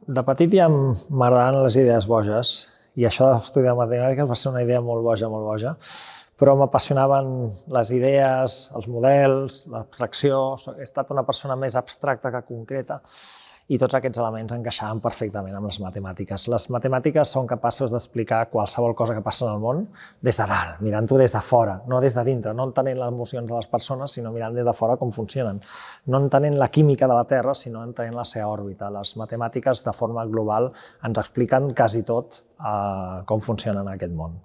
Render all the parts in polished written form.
De petit ja m'agradaven les idees boges i això d'estudiar matemàtiques va ser una idea molt boja, però m'apassionaven les idees, els models, l'abstracció. He estat una persona més abstracta que concreta i tots aquests elements encaixaven perfectament amb les matemàtiques. Les matemàtiques són capaces d'explicar qualsevol cosa que passa en el món des de dalt, mirant-ho des de fora, no des de dintre, no entenent les emocions de les persones, sinó mirant des de fora com funcionen. No entenent la química de la Terra, sinó entenent la seva òrbita. Les matemàtiques, de forma global, ens expliquen quasi tot com funciona en aquest món.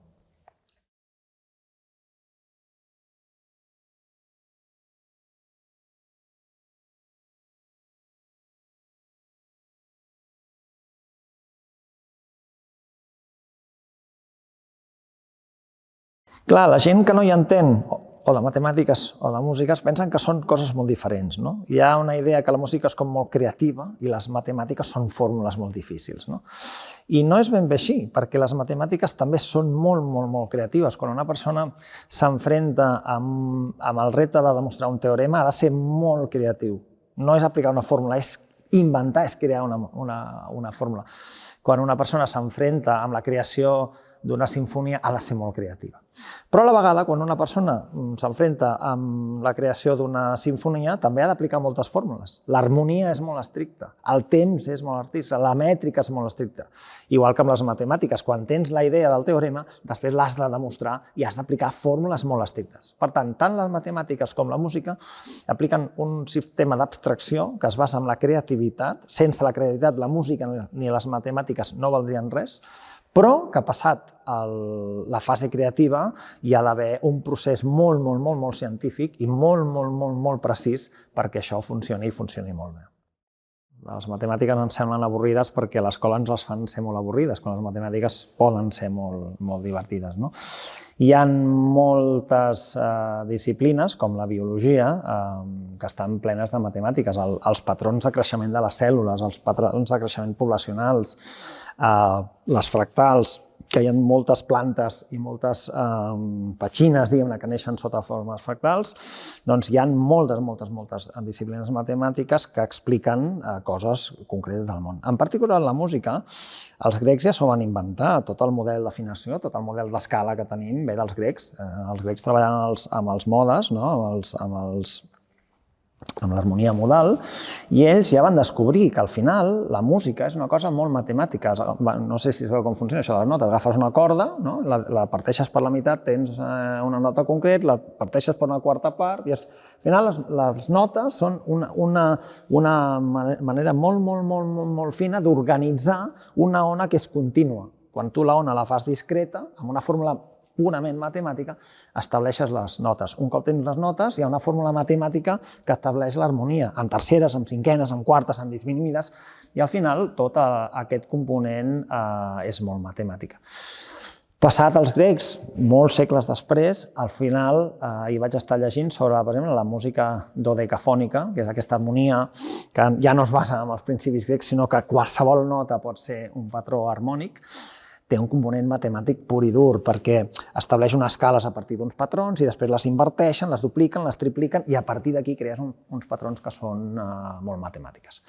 Clar, la gent que no hi entén, o de matemàtiques o de música, pensen que són coses molt diferents. Hi ha una idea que la música és com molt creativa i les matemàtiques són fórmules molt difícils. I no és ben bé així, perquè les matemàtiques també són molt creatives. Quan una persona s'enfrenta amb el repte de demostrar un teorema, ha de ser molt creatiu. No és aplicar una fórmula, és inventar, és crear una fórmula. Quan una persona s'enfrenta amb la creació d'una sinfonia, ha de ser molt creativa. Però a la vegada, quan una persona s'enfrenta amb la creació d'una sinfonia, també ha d'aplicar moltes fórmules. L'harmonia és molt estricta, el temps és molt estricte, la mètrica és molt estricta. Igual que amb les matemàtiques, quan tens la idea del teorema, després l'has de demostrar i has d'aplicar fórmules molt estrictes. Per tant, tant les matemàtiques com la música apliquen un sistema d'abstracció que es basa en la creativitat. Sense la creativitat, la música ni les matemàtiques no valdrien res, però que passat la fase creativa hi ha d'haver un procés molt científic i molt precís perquè això funcioni i funcioni molt bé. Les matemàtiques ens semblen avorrides perquè a l'escola ens les fan ser molt avorrides, quan les matemàtiques poden ser molt divertides. Hi ha moltes disciplines, com la biologia, que estan plenes de matemàtiques. Els patrons de creixement de les cèl·lules, els patrons de creixement poblacionals, les fractals, que hi ha moltes plantes i moltes petxines, diguem-ne, que neixen sota formes fractals, doncs hi ha moltes disciplines matemàtiques que expliquen coses concretes del món. En particular, la música, els grecs ja s'ho van inventar, tot el model d'afinació, tot el model d'escala que tenim ve dels grecs. Els grecs treballant amb els modes, amb l'harmonia modal, i ells ja van descobrir que al final la música és una cosa molt matemàtica. No sé si sabeu com funciona això de les notes. Agafes una corda, la parteixes per la meitat, tens una nota concreta, la parteixes per una quarta part, i al final les notes són una manera molt fina d'organitzar una ona que és contínua. Quan tu la ona la fas discreta, amb una fórmula purament matemàtica, estableixes les notes. Un cop tens les notes, hi ha una fórmula matemàtica que estableix l'harmonia, en terceres, en cinquenes, en quartes, en disminuïdes, i al final tot aquest component és molt matemàtica. Passat els grecs, molts segles després, al final hi vaig estar llegint sobre, per exemple, la música dodecafònica, que és aquesta harmonia que ja no es basa en els principis grecs, sinó que qualsevol nota pot ser un patró harmònic. Té un component matemàtic pur i dur, perquè estableix unes escales a partir d'uns patrons i després les inverteixen, les dupliquen, les tripliquen i a partir d'aquí crees uns patrons que són molt matemàtiques.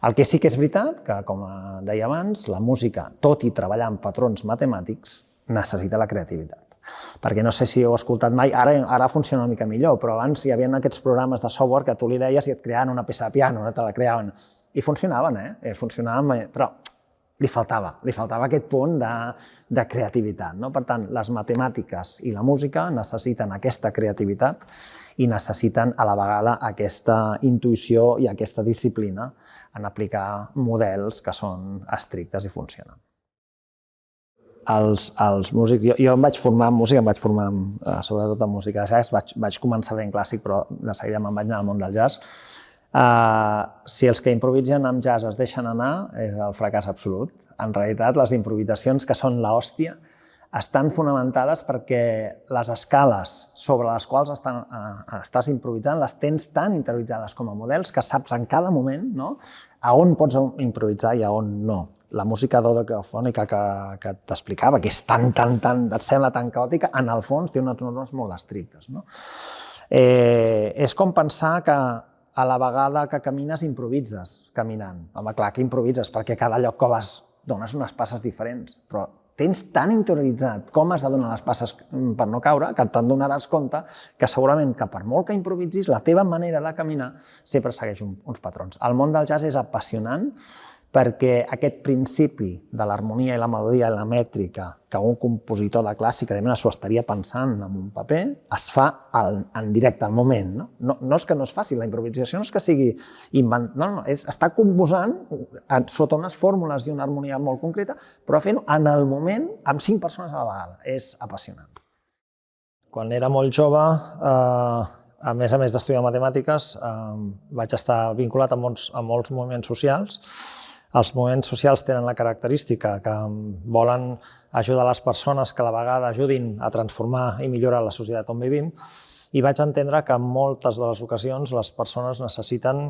El que sí que és veritat, que com deia abans, la música, tot i treballar amb patrons matemàtics, necessita la creativitat. Perquè no sé si heu escoltat mai, ara funciona una mica millor, però abans hi havia aquests programes de software que tu li deies i et creaven una peça de piano, te la creaven. I funcionaven, però li faltava aquest punt de creativitat. Per tant, les matemàtiques i la música necessiten aquesta creativitat i necessiten a la vegada aquesta intuïció i aquesta disciplina en aplicar models que són estrictes i funcionen. Els músics, jo em vaig formar en música, sobretot en música de jazz, vaig començar fent clàssic, però de seguida me'n vaig anar al món del jazz. Si els que improvisen amb jazz es deixen anar, és el fracàs absolut. En realitat, les improvisacions, que són l'hòstia, estan fonamentades perquè les escales sobre les quals estàs improvisant les tens tan interioritzades com a models que saps en cada moment a on pots improvisar i a on no. La música dodecafònica que t'explicava, que és et sembla tan caòtica, en el fons té unes normes molt estrictes. És com pensar que a la vegada que camines improvises caminant. Home, clar que improvises, perquè cada lloc que vas dones unes passes diferents, però tens tan interioritzat com has de donar les passes per no caure que te'n donaràs compte que segurament que per molt que improvisis, la teva manera de caminar sempre segueix uns patrons. El món del jazz és apassionant perquè aquest principi de l'harmonia i la melodia i la mètrica que un compositor de clàssica s'ho estaria pensant en un paper, es fa en directe, al moment. No és que no es faci, la improvisació no és que sigui inventat, és estar composant sota unes fórmules i una harmonia molt concreta, però fent-ho en el moment amb 5 persones a la vegada. És apassionant. Quan era molt jove, a més d'estudiar matemàtiques, vaig estar vinculat a molts moviments socials. Els moviments socials tenen la característica que volen ajudar les persones que a la vegada ajudin a transformar i millorar la societat on vivim, i vaig entendre que en moltes de les ocasions les persones necessiten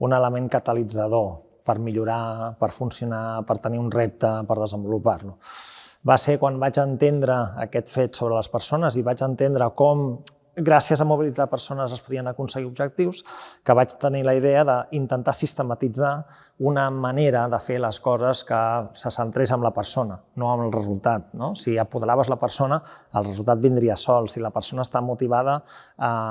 un element catalitzador per millorar, per funcionar, per tenir un repte, per desenvolupar-lo. Va ser quan vaig entendre aquest fet sobre les persones i vaig entendre com gràcies a mobilitzar persones es podien aconseguir objectius, que vaig tenir la idea d'intentar sistematitzar una manera de fer les coses que se centrés en la persona, no en el resultat. Si apoderaves la persona, el resultat vindria sol. Si la persona està motivada,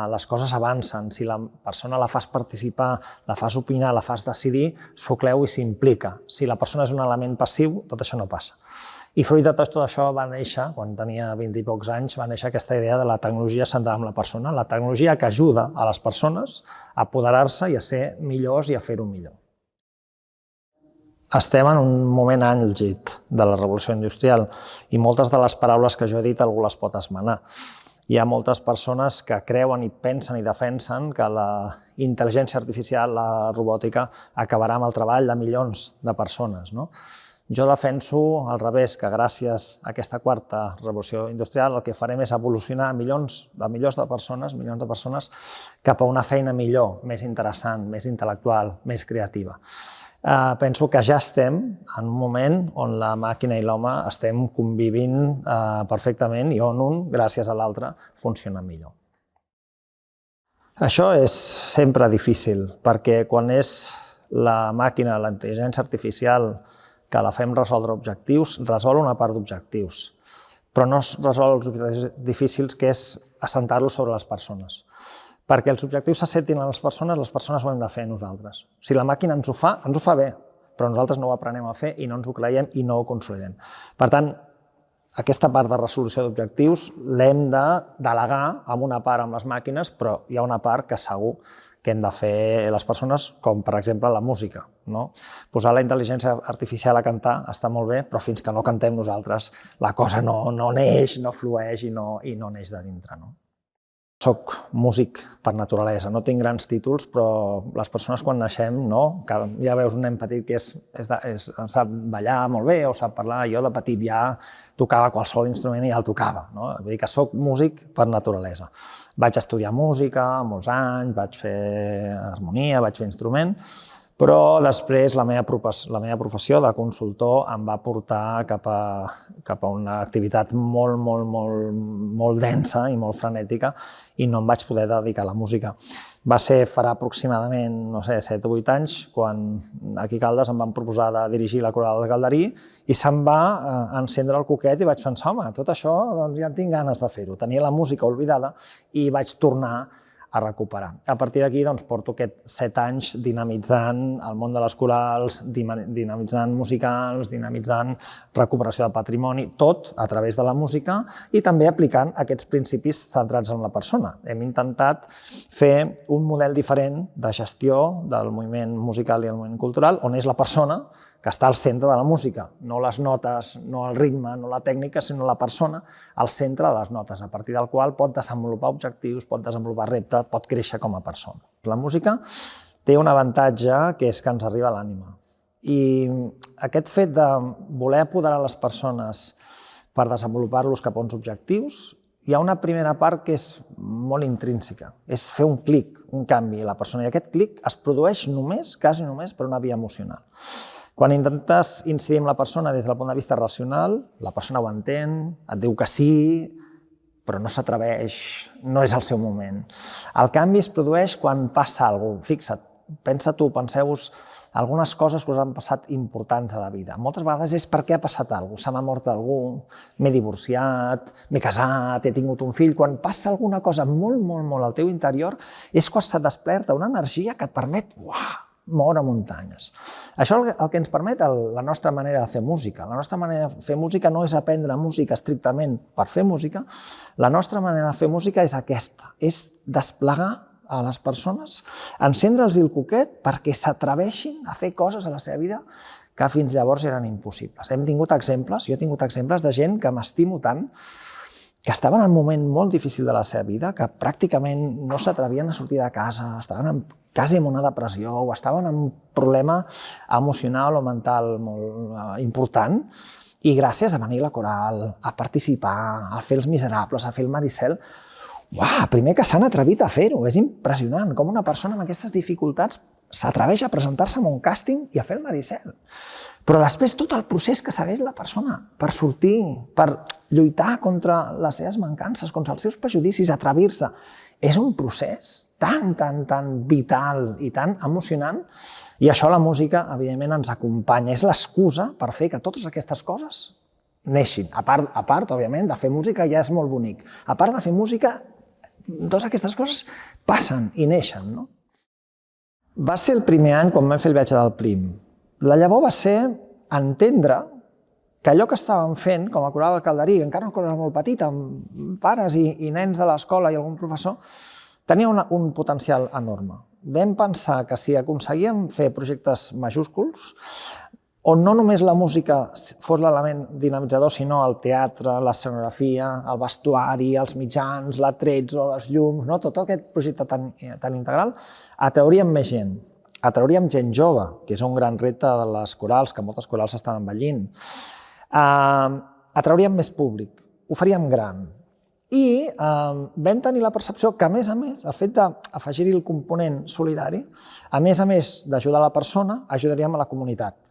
les coses avancen. Si la persona la fas participar, la fas opinar, la fas decidir, s'ho creu i s'implica. Si la persona és un element passiu, tot això no passa. I fruit de tot això va néixer, quan tenia 20 i pocs anys, va néixer aquesta idea de la tecnologia centrada en la persona, la tecnologia que ajuda a les persones a apoderar-se i a ser millors i a fer-ho millor. Estem en un moment àlgid de la revolució industrial i moltes de les paraules que jo he dit algú les pot esmenar. Hi ha moltes persones que creuen i pensen i defensen que la intel·ligència artificial, la robòtica, acabarà amb el treball de milions de persones. Jo defenso al revés, que gràcies a aquesta quarta revolució industrial el que farem és evolucionar milions de persones cap a una feina millor, més interessant, més intel·lectual, més creativa. Penso que ja estem en un moment on la màquina i l'home estem convivint perfectament i on un, gràcies a l'altre, funciona millor. Això és sempre difícil, perquè quan és la màquina, la intel·ligència artificial, que la fem resoldre objectius, resol una part d'objectius, però no es resol els objectius difícils, que és assentar-los sobre les persones. Perquè els objectius s'assentin a les persones ho hem de fer nosaltres. Si la màquina ens ho fa bé, però nosaltres no ho aprenem a fer i no ens ho creiem i no ho consolidem. Per tant, aquesta part de resolució d'objectius l'hem de delegar en una part amb les màquines, però hi ha una part que segur que hem de fer les persones, com per exemple la música. Posar la intel·ligència artificial a cantar està molt bé, però fins que no cantem nosaltres la cosa no neix, no flueix i no neix de dintre. Soc músic per naturalesa, no tinc grans títols, però les persones quan naixem, ja veus un nen petit que sap ballar molt bé o sap parlar, jo de petit ja tocava qualsevol instrument i ja el tocava. Vull dir que soc músic per naturalesa. Vaig estudiar música molts anys, vaig fer harmonia, vaig fer instrument, però després la meva professió de consultor em va portar cap a una activitat molt densa i molt frenètica i no em vaig poder dedicar a la música. Va ser farà aproximadament, 7 o 8 anys, quan aquí a Caldes em van proposar de dirigir la Coral del Galderí i se'm va encendre el coquet i vaig pensar, home, tot això ja tinc ganes de fer-ho. Tenia la música oblidada i vaig tornar a recuperar. A partir d'aquí porto aquests 7 anys dinamitzant el món de les corals, dinamitzant musicals, dinamitzant recuperació de patrimoni, tot a través de la música i també aplicant aquests principis centrats en la persona. Hem intentat fer un model diferent de gestió del moviment musical i del moviment cultural, on és la persona que està al centre de la música, no les notes, no el ritme, no la tècnica, sinó la persona al centre de les notes, a partir del qual pot desenvolupar objectius, pot desenvolupar reptes, pot créixer com a persona. La música té un avantatge que és que ens arriba a l'ànima. I aquest fet de voler apoderar les persones per desenvolupar-los cap a uns objectius, hi ha una primera part que és molt intrínseca, és fer un clic, un canvi a la persona, i aquest clic es produeix quasi només, per una via emocional. Quan intentes incidir en la persona des del punt de vista racional, la persona ho entén, et diu que sí, però no s'atreveix, no és el seu moment. El canvi es produeix quan passa alguna cosa. Fixa't, pensa tu, penseu-vos algunes coses que us han passat importants a la vida. Moltes vegades és perquè ha passat alguna cosa. Se m'ha mort algú, m'he divorciat, m'he casat, he tingut un fill. Quan passa alguna cosa molt, molt, molt al teu interior, és quan se desperta una energia que et permet moure muntanyes. Això és el que ens permet la nostra manera de fer música. La nostra manera de fer música no és aprendre música estrictament per fer música. La nostra manera de fer música és aquesta, és desplegar a les persones, encendre'ls el coquet perquè s'atreveixin a fer coses a la seva vida que fins llavors eren impossibles. Hem tingut exemples, jo he tingut exemples de gent que m'estimo tant, que estaven en un moment molt difícil de la seva vida, que pràcticament no s'atrevien a sortir de casa, estaven quasi en una depressió o estaven en un problema emocional o mental molt important, i gràcies a venir a la coral, a participar, a fer els Miserables, a fer el Maricel, primer que s'han atrevit a fer-ho, és impressionant com una persona amb aquestes dificultats s'atreveix a presentar-se en un càsting i a fer el Maricel. Però després tot el procés que segueix la persona per sortir, per lluitar contra les seves mancances, contra els seus prejudicis, atrevir-se, és un procés tan vital i tan emocionant, i això la música, evidentment, ens acompanya. És l'excusa per fer que totes aquestes coses neixin. A part, òbviament, de fer música ja és molt bonic. A part de fer música, totes aquestes coses passen i neixen, no? Va ser el primer any quan vam fer el viatge del Prim. La llavor va ser entendre que allò que estàvem fent, com a coral del Calderí, encara una cosa molt petita, amb pares i nens de l'escola i algun professor, tenia un potencial enorme. Vam pensar que si aconseguíem fer projectes majúsculs, on no només la música fos l'element dinamitzador, sinó el teatre, l'escenografia, el vestuari, els mitjans, l'atrezzo, les llums, tot aquest projecte tan integral, atrauríem més gent. Atrauríem gent jove, que és un gran repte de les corals, que moltes corals estan envellint. Atrauríem més públic, ho faríem gran. I vam tenir la percepció que, a més, el fet d'afegir-hi el component solidari, a més d'ajudar la persona, ajudaríem a la comunitat.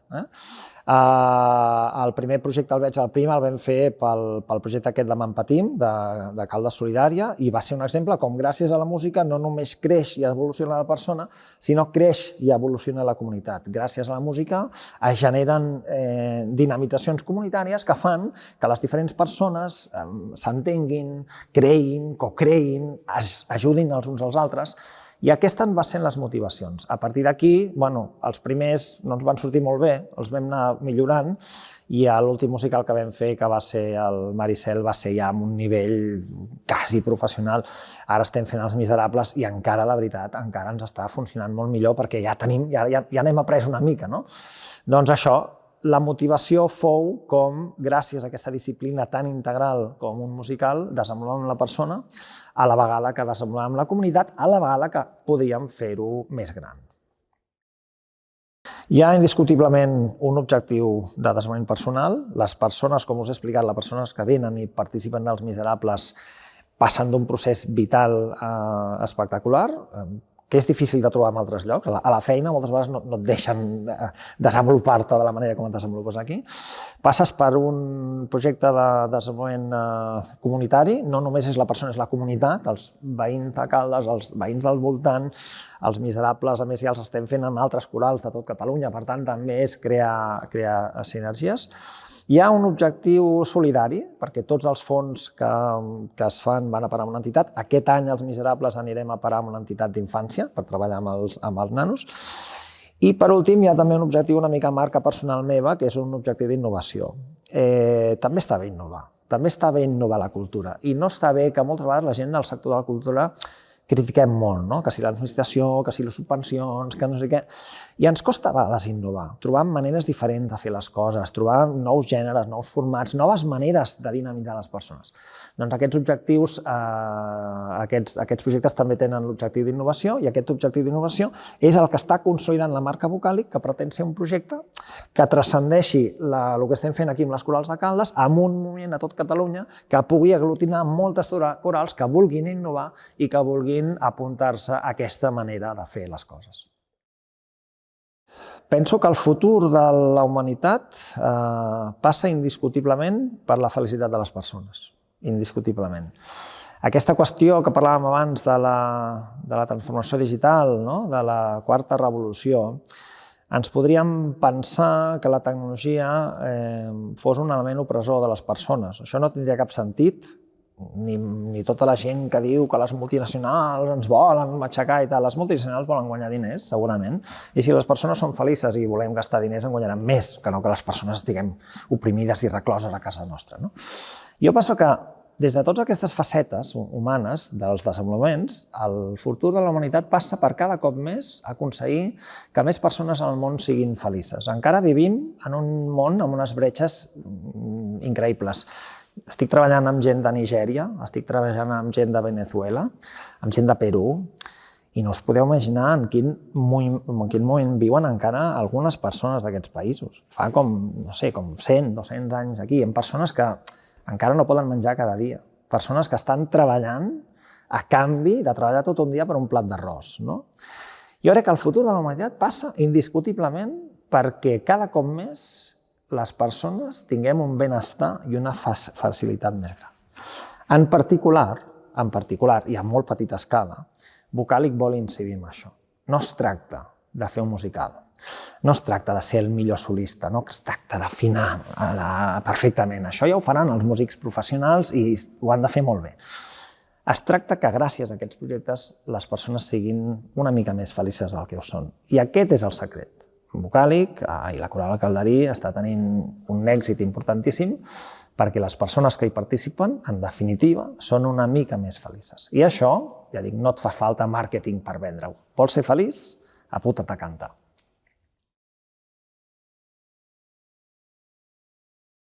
El primer projecte, el Viatge del Prim, el vam fer pel projecte aquest de Mampatim, de Caldes Solidària, i va ser un exemple com gràcies a la música no només creix i evoluciona la persona, sinó creix i evoluciona la comunitat. Gràcies a la música es generen dinamitzacions comunitàries que fan que les diferents persones s'entenguin, creïn, cocreïn, ajudin els uns als altres. I aquestes van ser les motivacions. A partir d'aquí, els primers no ens van sortir molt bé, els vam anar millorant, i l'últim musical que vam fer, que va ser el Maricel, va ser ja amb un nivell quasi professional. Ara estem fent els Miserables i encara, la veritat, encara ens està funcionant molt millor perquè ja n'hem après una mica, no? Doncs això, la motivació fou com, gràcies a aquesta disciplina tan integral com un musical, desenvolupàvem la persona, a la vegada que desenvolupàvem la comunitat, a la vegada que podíem fer-ho més gran. Hi ha indiscutiblement un objectiu de desenvolupament personal. Les persones, com us he explicat, les persones que venen i participen dels Miserables passen d'un procés vital espectacular, que és difícil de trobar en altres llocs. A la feina moltes vegades no et deixen desenvolupar-te de la manera com et desenvolupes aquí. Passes per un projecte de desenvolupament comunitari, no només és la persona, és la comunitat, els veïns de Caldes, els veïns del voltant, els Miserables, a més ja els estem fent amb altres corals de tot Catalunya, per tant també és crear sinergies. Hi ha un objectiu solidari, perquè tots els fons que es fan van a parar a una entitat. Aquest any els Miserables anirem a parar a una entitat d'infància per treballar amb els nanos. I per últim hi ha també un objectiu una mica marca personal meva, que és un objectiu d'innovació. També està bé innovar, també està bé innovar la cultura. I no està bé que moltes vegades la gent del sector de la cultura critiquem molt, que si l'administració, que si les subvencions, que no sé què. I ens costa a vegades innovar, trobar maneres diferents de fer les coses, trobar nous gèneres, nous formats, noves maneres de dinamitzar les persones. Doncs aquests objectius, aquests projectes també tenen l'objectiu d'innovació, i aquest objectiu d'innovació és el que està consolidant la marca Vocàlic, que pretén ser un projecte que transcendeixi el que estem fent aquí amb les corals de Caldes, amb un moviment a tot Catalunya que pugui aglutinar moltes corals que vulguin innovar i que vulguin apuntar-se a aquesta manera de fer les coses. Penso que el futur de la humanitat passa indiscutiblement per la felicitat de les persones. indiscutiblement. Aquesta qüestió que parlàvem abans de la transformació digital, de la quarta revolució, ens podríem pensar que la tecnologia fos un element opressor de les persones. Això no tindria cap sentit, ni tota la gent que diu que les multinacionals ens volen matxacar i tal. Les multinacionals volen guanyar diners, segurament, i si les persones són felices i volem gastar diners, en guanyaran més que no que les persones estiguem oprimides i recloses a casa nostra. Jo penso que des de totes aquestes facetes humanes dels desenvolupaments, el futur de la humanitat passa per cada cop més aconseguir que més persones al món siguin felices. Encara vivim en un món amb unes bretxes increïbles. Estic treballant amb gent de Nigèria, estic treballant amb gent de Venezuela, amb gent de Perú, i no us podeu imaginar en quin moment viuen encara algunes persones d'aquests països. Fa com 100, 200 anys aquí, amb persones que encara no poden menjar cada dia. Persones que estan treballant a canvi de treballar tot un dia per un plat d'arròs. Jo crec que el futur de la humanitat passa indiscutiblement perquè cada cop més les persones tinguem un benestar i una facilitat més gran. En particular, i a molt petita escala, Vocàlic vol incidir en això. No es tracta de fer un musical, no es tracta de ser el millor solista, no es tracta d'afinar perfectament. Això ja ho faran els músics professionals i ho han de fer molt bé. Es tracta que gràcies a aquests projectes les persones siguin una mica més felices del que ho són. I aquest és el secret. Vocàlic i la Coral Calderí està tenint un èxit importantíssim perquè les persones que hi participen, en definitiva, són una mica més felices. I això, ja dic, no et fa falta màrqueting per vendre-ho. Vols ser feliç? Apunta't a cantar.